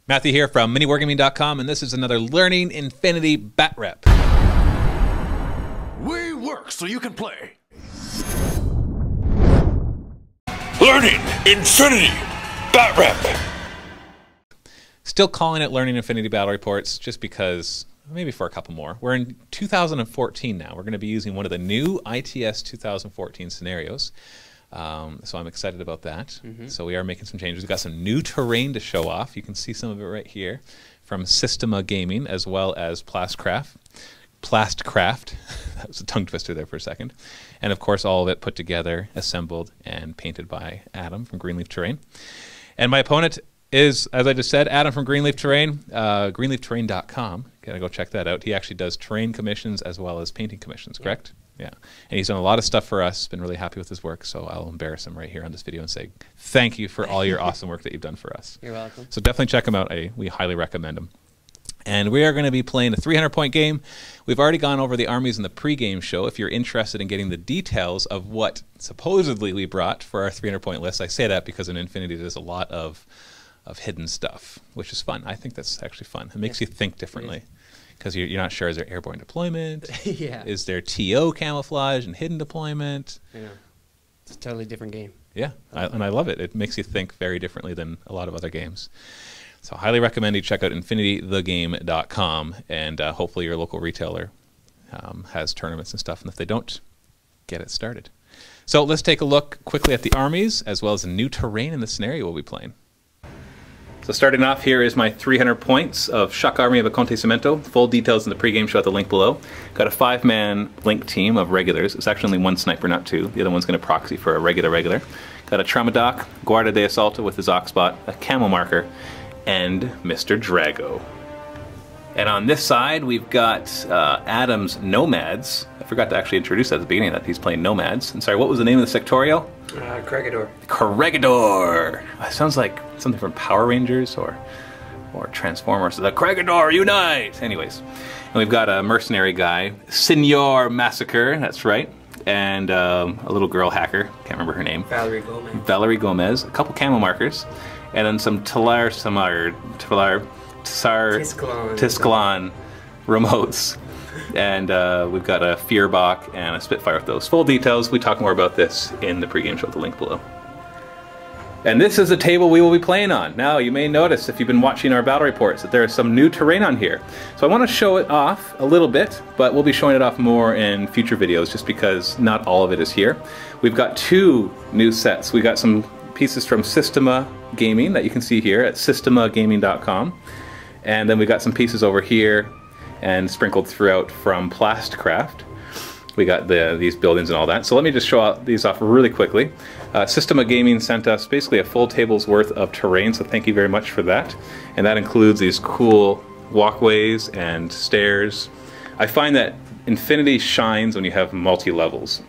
Matthew here from MiniWarGaming.com, and this is another Learning Infinity Batrep. We work so you can play. Learning Infinity Batrep. Still calling it Learning Infinity Battle Reports just because, maybe for a couple more. We're in 2014 now. We're going to be using one of the new ITS 2014 scenarios. So I'm excited about that. So we are making some changes. We've got some new terrain to show off. You can see some of it right here from Systema Gaming as well as Plastcraft. That was a tongue twister there for a second. And of course all of it put together, assembled, and painted by Adam from Greenleaf Terrain. And my opponent is, as I just said, Adam from Greenleaf Terrain, greenleafterrain.com. Gotta go check that out. He actually does terrain commissions as well as painting commissions, correct? Yeah. And he's done a lot of stuff for us, been really happy with his work, so I'll embarrass him right here on this video and say thank you for all your awesome work that you've done for us. You're welcome. So definitely check him out. We highly recommend him. And we are going to be playing a 300-point game. We've already gone over the armies in the pregame show. If you're interested in getting the details of what supposedly we brought for our 300-point list, I say that because in Infinity there's a lot of hidden stuff, which is fun. I think that's actually fun. It makes you think differently because you're not sure, is there airborne deployment? Yeah. Is there TO camouflage and hidden deployment? I know. It's a totally different game. Yeah, and I love it. It makes you think very differently than a lot of other games. So I highly recommend you check out infinitythegame.com, and hopefully your local retailer has tournaments and stuff, and if they don't, get it started. So let's take a look quickly at the armies as well as the new terrain in the scenario we'll be playing. So starting off here is my 300 points of Shock Army of Acontecimento. Full details in the pregame show at the link below. Got a 5-man link team of regulars. It's actually only one sniper, not two. The other one's going to proxy for a regular. Got a Tramadoc, Guarda de Assalto with his Oxbot, a Camo Marker, and Mr. Drago. And on this side, we've got Adam's Nomads. I forgot to actually introduce that at the beginning that he's playing Nomads. And sorry, what was the name of the sectorial? Corregidor. Corregidor! It sounds like something from Power Rangers or Transformers. The Corregidor, unite! Anyways, and we've got a mercenary guy, Senor Massacre, that's right. And a little girl hacker, can't remember her name. Valerie Gomez. A couple camo markers. And then some Tiscalon remotes. And we've got a Fearbach and a Spitfire with those. Full details, we talk more about this in the pregame show at the link below. And this is the table we will be playing on. Now, you may notice if you've been watching our battle reports that there is some new terrain on here. So I want to show it off a little bit, but we'll be showing it off more in future videos just because not all of it is here. We've got two new sets. We got some pieces from Systema Gaming that you can see here at systemagaming.com. And then we got some pieces over here and sprinkled throughout from Plastcraft. We got these buildings and all that. So let me just show these off really quickly. Systema Gaming sent us basically a full table's worth of terrain, so thank you very much for that. And that includes these cool walkways and stairs. I find that Infinity shines when you have multi-levels.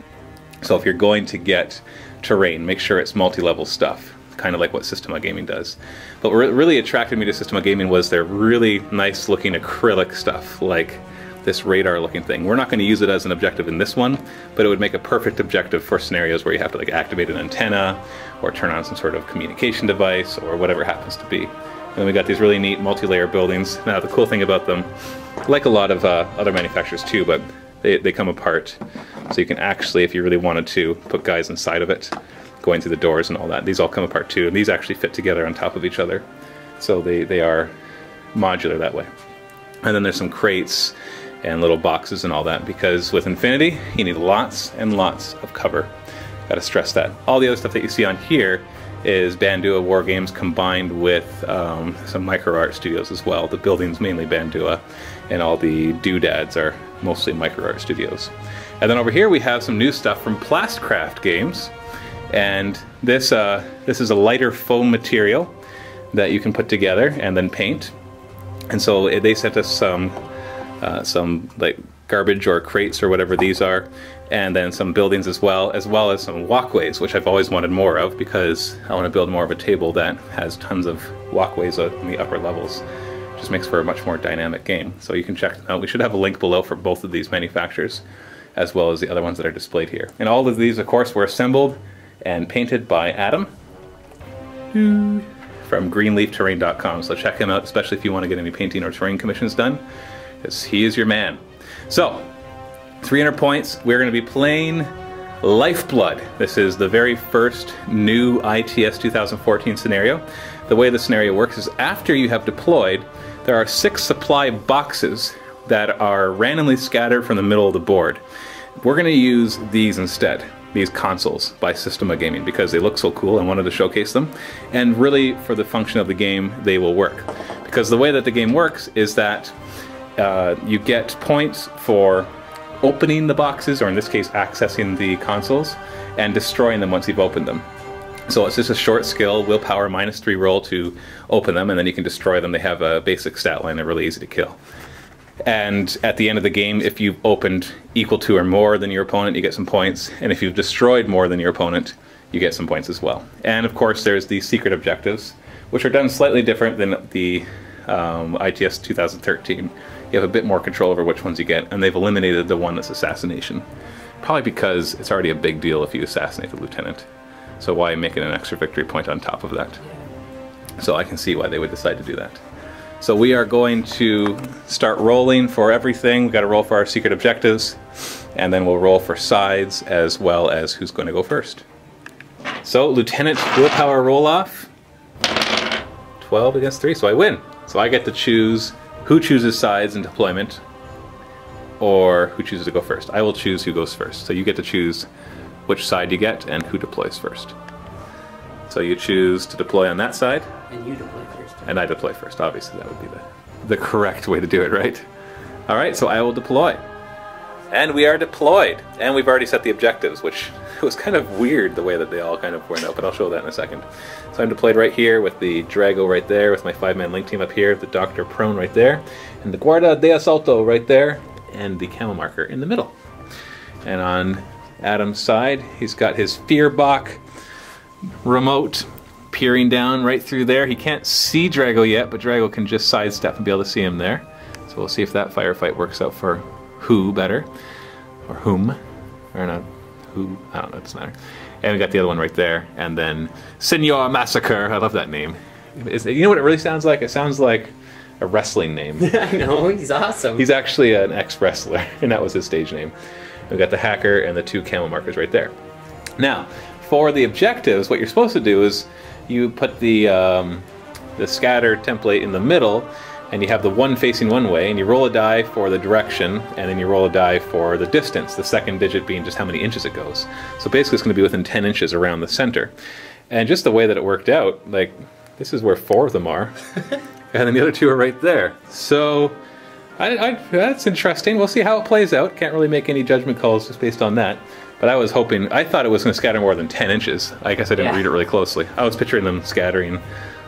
So if you're going to get terrain, make sure it's multi-level stuff, kind of like what Systema Gaming does. But what really attracted me to Systema Gaming was their really nice looking acrylic stuff, like this radar looking thing. We're not going to use it as an objective in this one, but it would make a perfect objective for scenarios where you have to like activate an antenna or turn on some sort of communication device or whatever it happens to be. And then we got these really neat multi-layer buildings. Now the cool thing about them, like a lot of other manufacturers too, but they come apart. So you can actually, if you really wanted to, put guys inside of it, going through the doors and all that. These all come apart too, and these actually fit together on top of each other. So they are modular that way. And then there's some crates and little boxes and all that, because with Infinity, you need lots and lots of cover. Gotta stress that. All the other stuff that you see on here is Bandua War Games combined with some micro-art studios as well. The building's mainly Bandua, and all the doodads are mostly micro-art studios. And then over here we have some new stuff from Plastcraft Games, and this is a lighter foam material that you can put together and then paint. And so they sent us some like garbage or crates or whatever these are, and then some buildings as well as some walkways, which I've always wanted more of because I want to build more of a table that has tons of walkways in the upper levels. Just makes for a much more dynamic game. So you can check them out. We should have a link below for both of these manufacturers, as well as the other ones that are displayed here. And all of these, of course, were assembled and painted by Adam from greenleafterrain.com. So check him out, especially if you want to get any painting or terrain commissions done, because he is your man. So, 300 points. We're going to be playing Lifeblood. This is the very first new ITS 2014 scenario. The way the scenario works is after you have deployed, there are 6 supply boxes that are randomly scattered from the middle of the board. We're going to use these instead, these consoles by Systema Gaming, because they look so cool and wanted to showcase them. And really, for the function of the game, they will work. Because the way that the game works is that you get points for opening the boxes, or in this case accessing the consoles, and destroying them once you've opened them. So it's just a short skill, willpower -3 roll to open them, and then you can destroy them. They have a basic stat line, they're really easy to kill. And at the end of the game, if you've opened equal to or more than your opponent, you get some points, and if you've destroyed more than your opponent, you get some points as well. And of course there's the secret objectives, which are done slightly different than the ITS 2013. You have a bit more control over which ones you get, and they've eliminated the one that's assassination. Probably because it's already a big deal if you assassinate the lieutenant. So why make it an extra victory point on top of that? So I can see why they would decide to do that. So we are going to start rolling for everything. We've got to roll for our secret objectives, and then we'll roll for sides as well as who's going to go first. So lieutenant willpower roll off. 12 against 3, so I win. So I get to choose who chooses sides in deployment, or who chooses to go first. I will choose who goes first. So you get to choose which side you get and who deploys first. So you choose to deploy on that side. And you deploy first. And I deploy first. Obviously that would be the correct way to do it, right? Alright, so I will deploy. And we are deployed. And we've already set the objectives, which was kind of weird the way that they all kind of went out, but I'll show that in a second. So I'm deployed right here with the Drago right there, with my 5-man link team up here, the Doctor Prone right there, and the Guarda de Asalto right there, and the camo marker in the middle. And on Adam's side, he's got his Fearbach remote peering down right through there. He can't see Drago yet, but Drago can just sidestep and be able to see him there. So we'll see if that firefight works out for who better, or whom, or not who, I don't know, it doesn't matter. And we got the other one right there, and then Senor Massacre, I love that name. You know what it really sounds like? It sounds like a wrestling name. I know, he's awesome. He's actually an ex-wrestler, and that was his stage name. We've got the hacker and the 2 camo markers right there. Now, for the objectives, what you're supposed to do is you put the scatter template in the middle, and you have the one facing one way, and you roll a die for the direction, and then you roll a die for the distance, the second digit being just how many inches it goes. So basically it's going to be within 10 inches around the center. And just the way that it worked out, like, this is where 4 of them are, and then the other 2 are right there. So that's interesting. We'll see how it plays out. Can't really make any judgment calls just based on that. But I was hoping, I thought it was going to scatter more than 10 inches. I guess I didn't read it really closely. I was picturing them scattering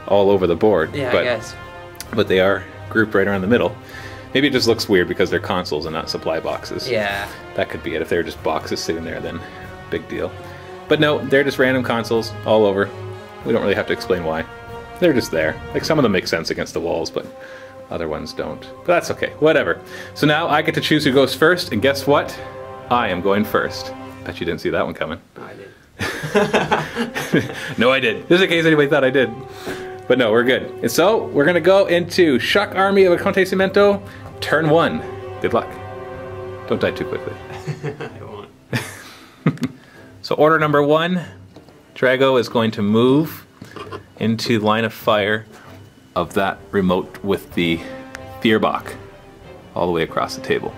all over the board. Yeah, but, I guess. But they are grouped right around the middle. Maybe it just looks weird because they're consoles and not supply boxes. Yeah. That could be it. If they're just boxes sitting there, then big deal. But no, they're just random consoles all over. We don't really have to explain why. They're just there. Like, some of them make sense against the walls, but other ones don't. But that's okay. Whatever. So now I get to choose who goes first, and guess what? I am going first. Bet you didn't see that one coming. No, I did. No, I did. Just in case anybody thought I did. But no, we're good. And so, we're going to go into Shock Army of Acontecimento, turn 1. Good luck. Don't die too quickly. I won't. So order number 1, Drago is going to move into line of fire of that remote with the Fearbach all the way across the table.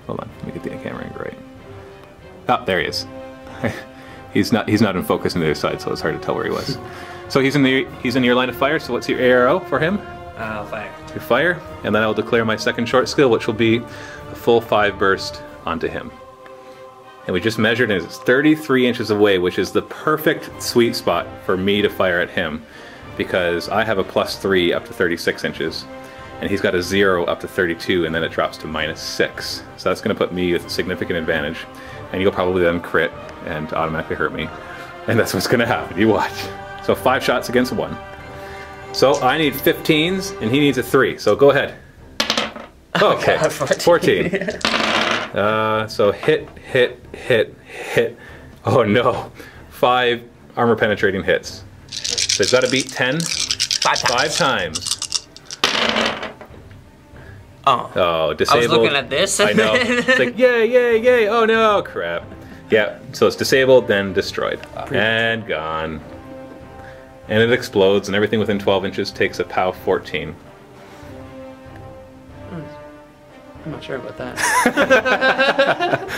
Hold on, let me get the camera angle right. Oh, there he is. he's not in focus on the other side, so it's hard to tell where he was. So he's in your line of fire. So what's your ARO for him? Fire. Your fire, and then I will declare my second short skill, which will be a full 5 burst onto him. And we just measured, and it's 33 inches away, which is the perfect sweet spot for me to fire at him, because I have a +3 up to 36 inches, and he's got a 0 up to 32, and then it drops to -6. So that's going to put me with a significant advantage, and you'll probably then crit and automatically hurt me, and that's what's going to happen. You watch. So 5 shots against 1. So I need 15s, and he needs a 3. So go ahead. Okay, God, 14. So hit. Oh no. 5 armor penetrating hits. So he's got to beat 10 5 times. Oh. Oh, disabled. I was looking at this. I know. It's like, yay, yay, yay. Oh no, crap. Yeah, so it's disabled, then destroyed. And gone. And it explodes, and everything within 12 inches takes a POW 14. I'm not sure about that.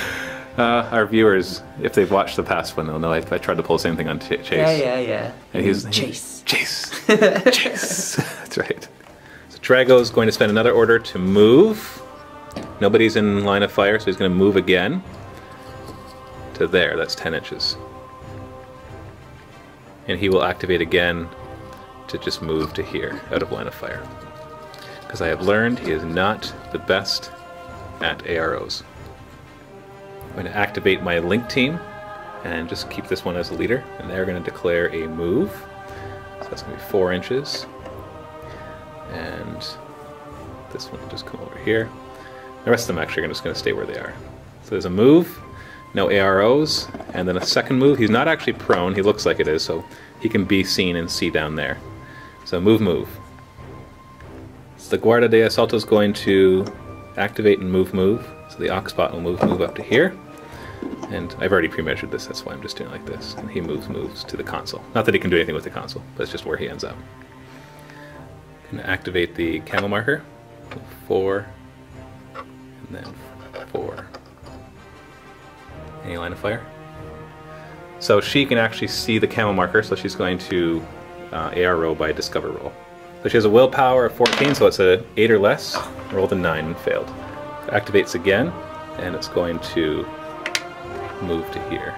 Our viewers, if they've watched the past one, they'll know I tried to pull the same thing on Chase. Yeah. And he's Chase. Chase. Chase. That's right. So Drago's going to spend another order to move. Nobody's in line of fire, so he's going to move again to there. That's 10 inches. And he will activate again to just move to here, out of line of fire. Because I have learned he is not the best at AROs. I'm going to activate my link team and just keep this one as a leader. And they're going to declare a move. So that's going to be 4 inches. And this one will just come over here. The rest of them actually are just going to stay where they are. So there's a move, no AROs, and then a second move. He's not actually prone, he looks like it is, so he can be seen and see down there. So move, move. So the Guardia de Asalto is going to activate and move, move. So the Oxbot will move, move up to here. And I've already pre-measured this, that's why I'm just doing it like this. And he moves, moves to the console. Not that he can do anything with the console, but it's just where he ends up. I'm going to activate the camo marker. 4, and then 4. Any line of fire? So she can actually see the camo marker, so she's going to ARO by Discover roll. So she has a willpower of 14, so it's a 8 or less. Rolled a 9 and failed. It activates again, and it's going to move to here.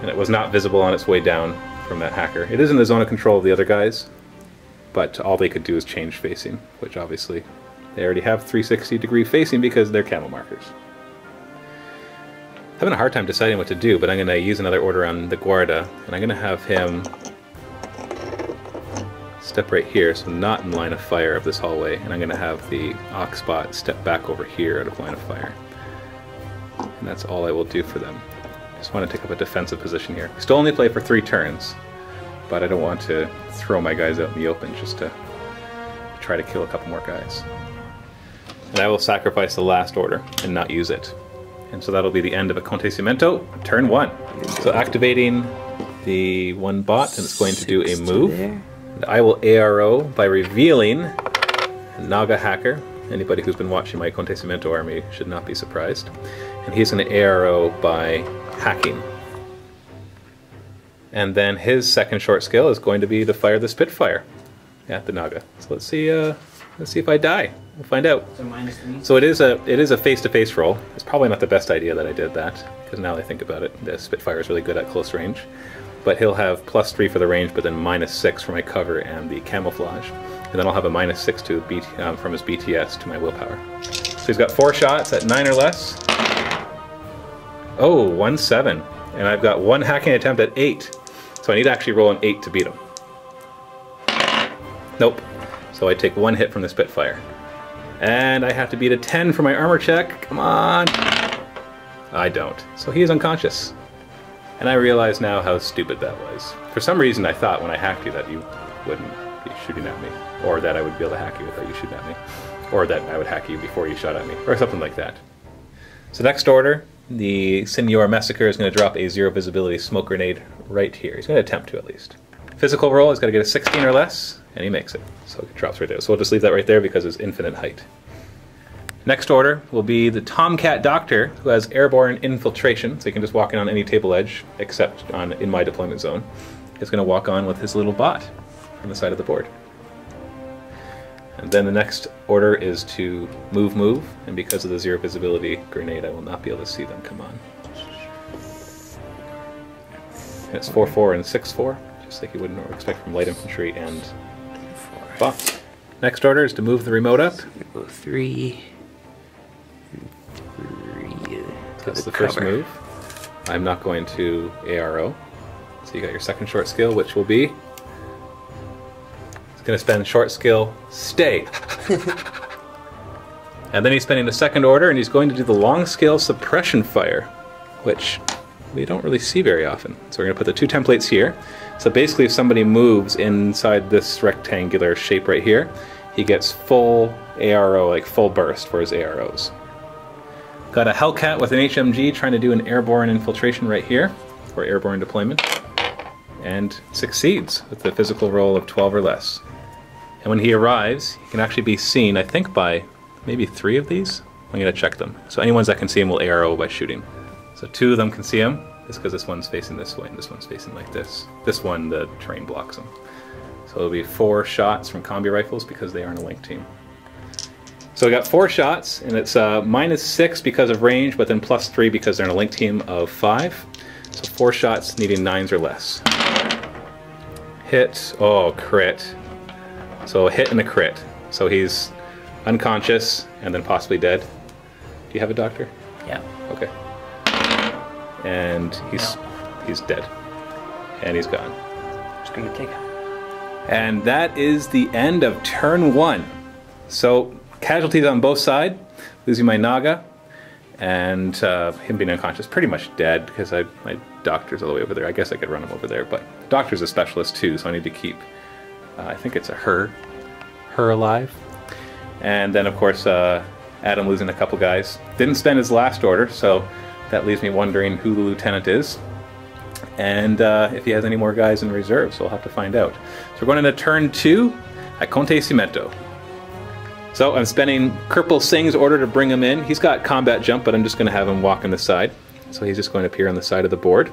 And it was not visible on its way down from that hacker. It is in the zone of control of the other guys, but all they could do is change facing, which obviously they already have 360-degree facing because they're camo markers. Having a hard time deciding what to do, but I'm going to use another order on the Guarda, and I'm going to have him step right here, so not in line of fire of this hallway, and I'm going to have the Oxbot step back over here out of line of fire. And that's all I will do for them. I just want to take up a defensive position here. I still only play for 3 turns, but I don't want to throw my guys out in the open just to try to kill a couple more guys. And I will sacrifice the last order and not use it. And so that'll be the end of Acontecimento, turn 1. So activating the one bot, and it's going to do a move. And I will ARO by revealing Naga Hacker. Anybody who's been watching my Acontecimento army should not be surprised. And he's going to ARO by hacking. And then his second short skill is going to be to fire the Spitfire at the Naga. So let's see if I die. We'll find out. So it is a face-to-face roll. It's probably not the best idea that I did that, because now that I think about it, the Spitfire is really good at close range. But he'll have +3 for the range, but then -6 for my cover and the camouflage. And then I'll have a -6 to from his BTS to my willpower. So he's got 4 shots at 9 or less. Oh, 1-7. And I've got 1 hacking attempt at 8. So I need to actually roll an 8 to beat him. Nope. So I take 1 hit from the Spitfire. And I have to beat a 10 for my armor check. Come on. I don't. So he is unconscious. And I realize now how stupid that was. For some reason I thought when I hacked you that you wouldn't be shooting at me. Or that I would be able to hack you without you shooting at me. Or that I would hack you before you shot at me. Or something like that. So next order, the Senor Massacre is going to drop a 0 visibility smoke grenade right here. He's going to attempt to at least. Physical roll, he's got to get a 16 or less, and he makes it. So it drops right there. So we'll just leave that right there because it's infinite height. Next order will be the Tomcat Doctor, who has airborne infiltration, so he can just walk in on any table edge, except in my deployment zone. He's going to walk on with his little bot on the side of the board. And then the next order is to move, move, and because of the 0 visibility grenade, I will not be able to see them come on. And it's 4-4 and 6-4. Just like you wouldn't expect from light infantry and bot. Next order is to move the remote up. Go 3. That's the first move. I'm not going to ARO. So you got your second short skill, which will be... He's going to spend short skill, stay. And then he's spending the second order, and he's going to do the long skill suppression fire, which we don't really see very often. So we're going to put the 2 templates here. So basically if somebody moves inside this rectangular shape right here, he gets full ARO, like full burst for his AROs. Got a Hellcat with an HMG trying to do an airborne infiltration right here, or airborne deployment, and succeeds with the physical roll of 12 or less. And when he arrives, he can actually be seen, I think, by maybe 3 of these. I'm going to check them. So any ones that can see him will ARO by shooting. So 2 of them can see him, just because this one's facing this way and this one's facing like this. This one, the terrain blocks him. So it'll be 4 shots from combi rifles because they are in a link team. So we got 4 shots, and it's -6 because of range, but then +3 because they're in a link team of 5. So 4 shots needing 9s or less. Hit, oh, crit. So a hit and a crit. So he's unconscious and then possibly dead. Do you have a doctor? Yeah. Okay. And he's dead. And he's gone. Just gonna take it. And that is the end of turn 1. So casualties on both sides, losing my Naga, and him being unconscious, pretty much dead because my doctor's all the way over there. I guess I could run him over there, but doctor's a specialist too, so I need to keep, I think it's a her alive. And then of course Adam losing a couple guys. Didn't spend his last order, so that leaves me wondering who the lieutenant is. And if he has any more guys in reserve, so we'll have to find out. So we're going into turn 2, Acontecimento. So I'm spending Kirpal Singh's order to bring him in. He's got combat jump, but I'm just going to have him walk on the side. So he's just going to appear on the side of the board.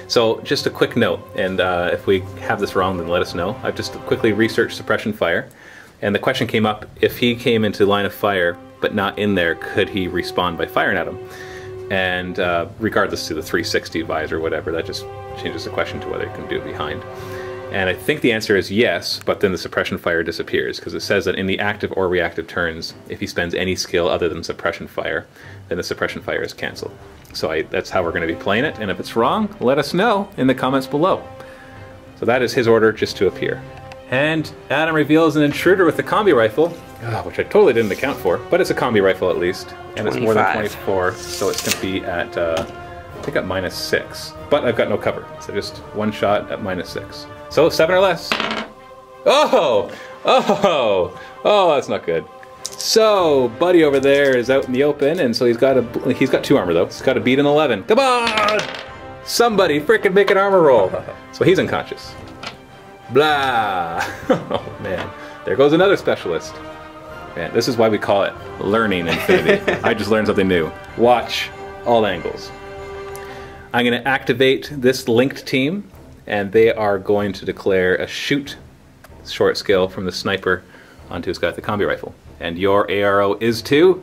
So just a quick note, and if we have this wrong, then let us know. I've just quickly researched suppression fire, and the question came up, if he came into line of fire, but not in there, could he respawn by firing at him? And regardless to the 360 visor or whatever, that just changes the question to whether you can do it behind. And I think the answer is yes, but then the suppression fire disappears, because it says that in the active or reactive turns, if he spends any skill other than suppression fire, then the suppression fire is cancelled. So that's how we're going to be playing it, and if it's wrong, let us know in the comments below. So that is his order just to appear. And Adam reveals an intruder with the combi rifle, which I totally didn't account for, but it's a combi rifle at least, and 25. It's more than 24, so it's going to be at, I think at -6. But I've got no cover, so just one shot at -6. So 7 or less. Oh, that's not good. So Buddy over there is out in the open, and so he's got 2 armor though. He's got to beat an 11. Come on, somebody freaking make an armor roll. So he's unconscious. Blah. Oh man, there goes another specialist. Man, this is why we call it learning infinity. I just learned something new. Watch all angles. I'm going to activate this linked team, and they are going to declare a shoot short skill from the sniper onto his guy with the combi rifle. And your ARO is to?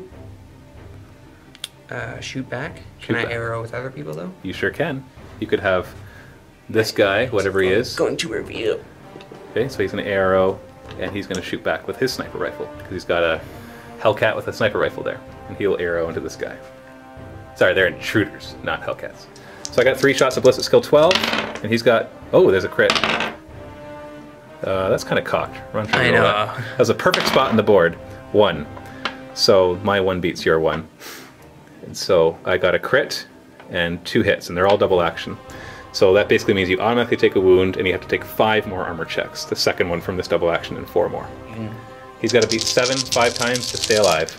Shoot back. Can I arrow with other people though? You sure can. You could have this guy, whatever he is. Going to reveal. Okay, so he's going to arrow, and he's going to shoot back with his sniper rifle, because he's got a Hellcat with a sniper rifle there, and he'll arrow into this guy. Sorry, they're intruders, not Hellcats. So I got 3 shots of ballistic skill 12, and he's got, oh, there's a crit. That's kind of cocked. I know. That was a perfect spot on the board. 1. So my 1 beats your 1. And so I got a crit and 2 hits, and they're all double action. So that basically means you automatically take a wound, and you have to take 5 more armor checks. The second one from this double action, and 4 more. He's got to beat 7 5 times to stay alive.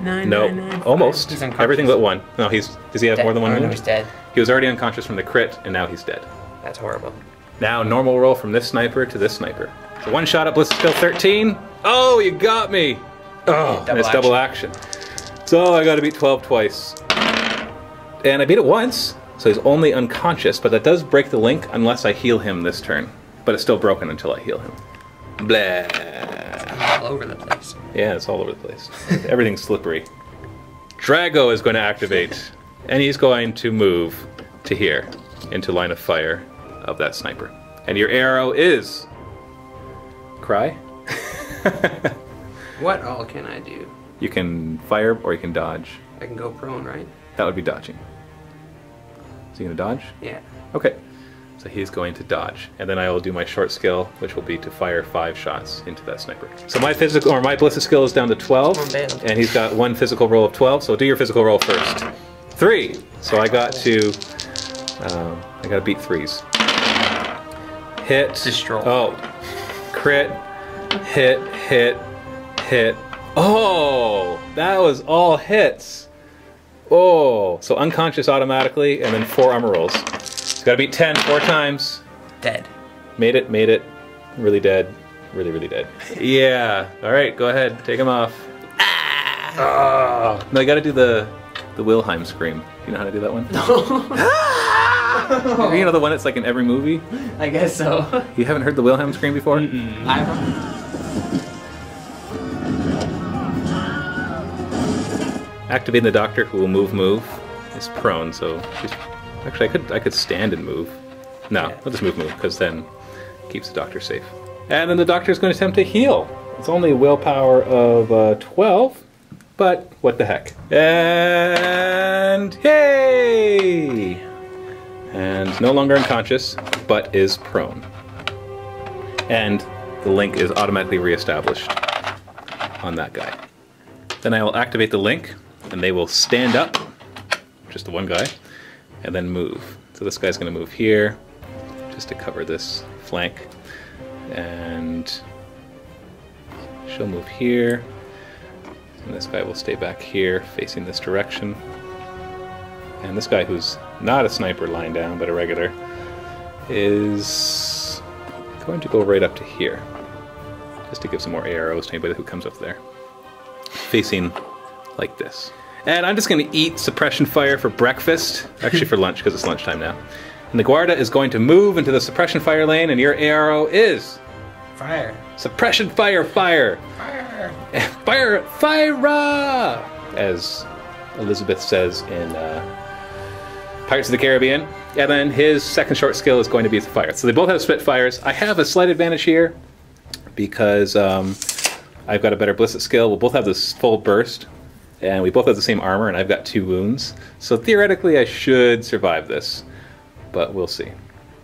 9, no, 9, 9, almost. He's unconscious. Everything but 1. No, does he have more than 1 wound? No, he's dead. He was already unconscious from the crit, and now he's dead. That's horrible. Now normal roll from this sniper to this sniper. So 1 shot up, ballistic skill 13. Oh, you got me! Oh, and it's double action. So I got to beat 12 twice. And I beat it once, so he's only unconscious, but that does break the link unless I heal him this turn. But it's still broken until I heal him. Blah. All over the place. Yeah, it's all over the place. Everything's slippery. Drago is going to activate, and he's going to move to here, into line of fire of that sniper. And your arrow is... Cry? What all can I do? You can fire or you can dodge. I can go prone, right? That would be dodging. So you're going to dodge? Yeah. Okay. So he's going to dodge. And then I will do my short skill, which will be to fire 5 shots into that sniper. So my physical, or my ballistic skill is down to 12. And he's got 1 physical roll of 12. So do your physical roll first. 3. So I got to... I gotta beat 3s. Hit. Destroy. Oh. Crit. Hit. Hit. Hit. Oh! That was all hits. Oh. So unconscious automatically, and then 4 armor rolls. So gotta beat 10 4 times. Dead. Made it. Really dead. Really dead. Yeah. Alright, go ahead. Take him off. Oh. No, you gotta do the Wilhelm scream. You know how to do that one? You know the one that's like in every movie? I guess so. You haven't heard the Wilhelm scream before? Activating the doctor who will move is prone, so actually I could stand and move. No, I'll just move because then it keeps the doctor safe. And then the doctor's going to attempt to heal. It's only a willpower of 12, but what the heck. And hey! And no longer unconscious, but is prone. And the link is automatically reestablished on that guy. Then I will activate the link, and they will stand up, just the one guy, and then move. So this guy's going to move here, just to cover this flank. And she'll move here, and this guy will stay back here, facing this direction. And this guy, who's not a sniper lying down, but a regular, is going to go right up to here, just to give some more arrows to anybody who comes up there. Facing like this. And I'm just going to eat suppression fire for breakfast, actually for lunch, because it's lunchtime now. And the Guarda is going to move into the suppression fire lane, and your arrow is... Fire. Suppression fire, fire! Fire! Fire, fire! As Elizabeth says in Pirates of the Caribbean. And then his second short skill is going to be the fire. So they both have Spitfires. I have a slight advantage here because I've got a better ballistic skill. We'll both have this full burst, and we both have the same armor, and I've got 2 wounds. So theoretically I should survive this, but we'll see.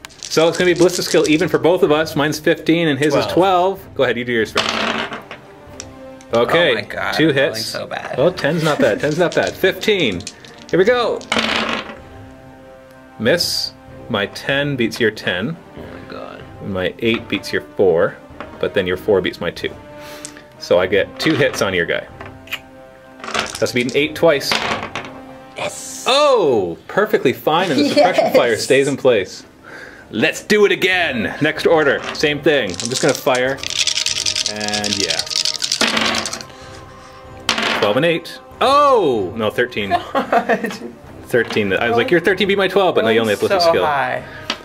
So it's going to be ballistic skill even for both of us. Mine's 15 and his is 12. Go ahead, you do yours first. Okay, oh my God, 2 I'm hits. so bad. Well, 10's not bad. 10's not bad. 15. Here we go. Miss. My 10 beats your 10. Oh my God. My 8 beats your 4, but then your 4 beats my 2. So I get 2 hits on your guy. That's beaten 8 twice. Yes. Oh, perfectly fine, and the suppression fire stays in place. Let's do it again. Next order, same thing. I'm just gonna fire, and yeah. 12 and 8. Oh no, 13. God. 13. I was like, your 13 beat my 12, but no, you only have ballistic skill. High.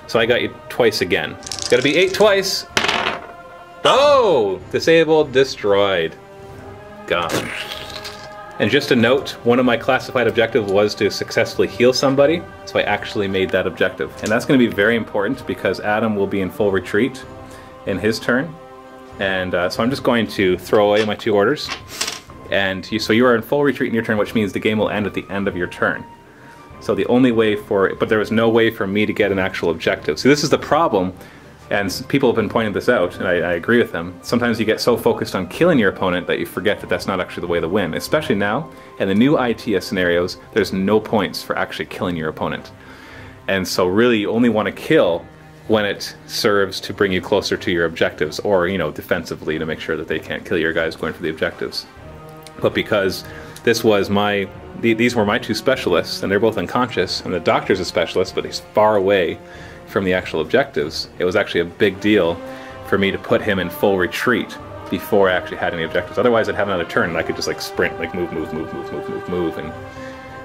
So I got you twice again. It's gotta be 8 twice. Oh! Disabled, destroyed. Gone. And just a note, one of my classified objectives was to successfully heal somebody, so I actually made that objective. And that's going to be very important because Adam will be in full retreat in his turn. And so I'm just going to throw away my 2 orders. And so you are in full retreat in your turn, which means the game will end at the end of your turn. So the only way but there was no way for me to get an actual objective. So this is the problem. And people have been pointing this out, and I agree with them. Sometimes you get so focused on killing your opponent that you forget that that's not actually the way to win. Especially now, in the new ITS scenarios, there's no points for actually killing your opponent. And so really you only want to kill when it serves to bring you closer to your objectives, or, you know, defensively to make sure that they can't kill your guys going for the objectives. But because this was these were my 2 specialists, and they're both unconscious, and the doctor's a specialist, but he's far away from the actual objectives, it was actually a big deal for me to put him in full retreat before I actually had any objectives. Otherwise I'd have another turn and I could just like sprint, like move,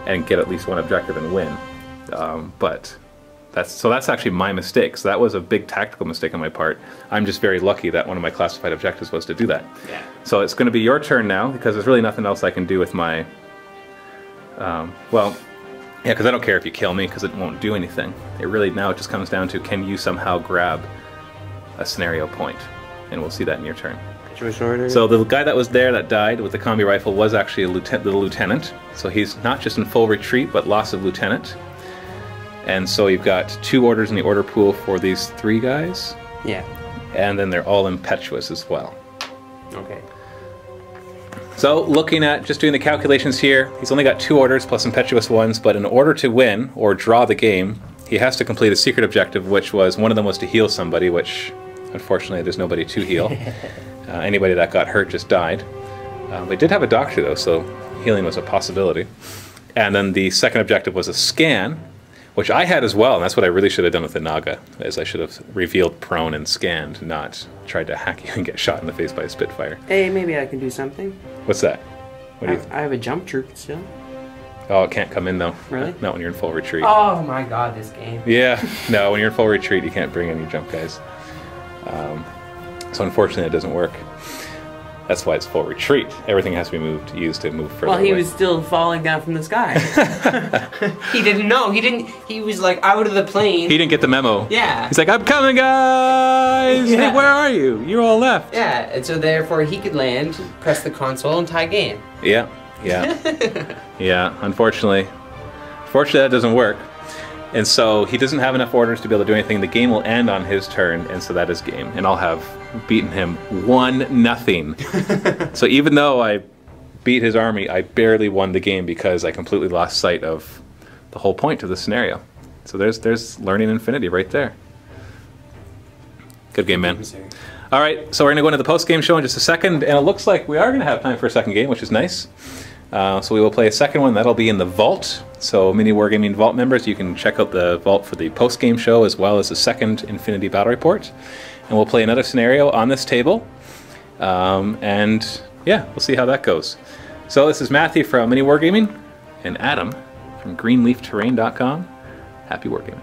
and get at least 1 objective and win. But that's actually my mistake. So that was a big tactical mistake on my part. I'm just very lucky that one of my classified objectives was to do that. Yeah. So it's going to be your turn now, because there's really nothing else I can do with my well, yeah, because I don't care if you kill me, because it won't do anything. Now it just comes down to, can you somehow grab a scenario point? And we'll see that in your turn. So the guy that was there that died with the combi rifle was actually the lieutenant. So he's not just in full retreat, but loss of lieutenant. And so you've got 2 orders in the order pool for these 3 guys. Yeah. And then they're all impetuous as well. Okay. So looking at just doing the calculations here, he's only got 2 orders plus impetuous ones, but in order to win or draw the game, he has to complete a secret objective, which was, one of them was to heal somebody, which unfortunately there's nobody to heal. Anybody that got hurt just died. We did have a doctor though, so healing was a possibility. And then the second objective was a scan, which I had as well, and that's what I really should have done with the Naga, is I should have revealed prone and scanned, not tried to hack you and get shot in the face by a Spitfire. Hey, maybe I can do something. What's that? What do you I have a jump troop still. Oh, it can't come in though. Really? Not when you're in full retreat. Oh my god, this game. Yeah, no, when you're in full retreat, you can't bring any jump guys. So unfortunately, it doesn't work. That's why it's full retreat. Everything has to be used to move further Well, he away. was still falling down from the sky. He didn't know. He was like out of the plane. He didn't get the memo. Yeah. He's like, I'm coming, guys! Yeah. Hey, where are you? You all left. Yeah, and so therefore he could land, press the console, and tie game. Yeah, yeah. Yeah, unfortunately. Fortunately, that doesn't work. And so he doesn't have enough orders to be able to do anything. The game will end on his turn, and so that is game. And I'll have beaten him 1-0. So even though I beat his army, I barely won the game because I completely lost sight of the whole point of the scenario. So there's learning infinity right there. Good game, man. All right, so we're going to go into the post-game show in just a second, and it looks like we are going to have time for a second game, which is nice. So we will play a second one. That'll be in the Vault. So MiniWarGaming Vault members, you can check out the Vault for the post-game show as well as the second Infinity Battle Report. And we'll play another scenario on this table. And yeah, we'll see how that goes. So this is Matthew from MiniWarGaming and Adam from GreenleafTerrain.com. Happy wargaming.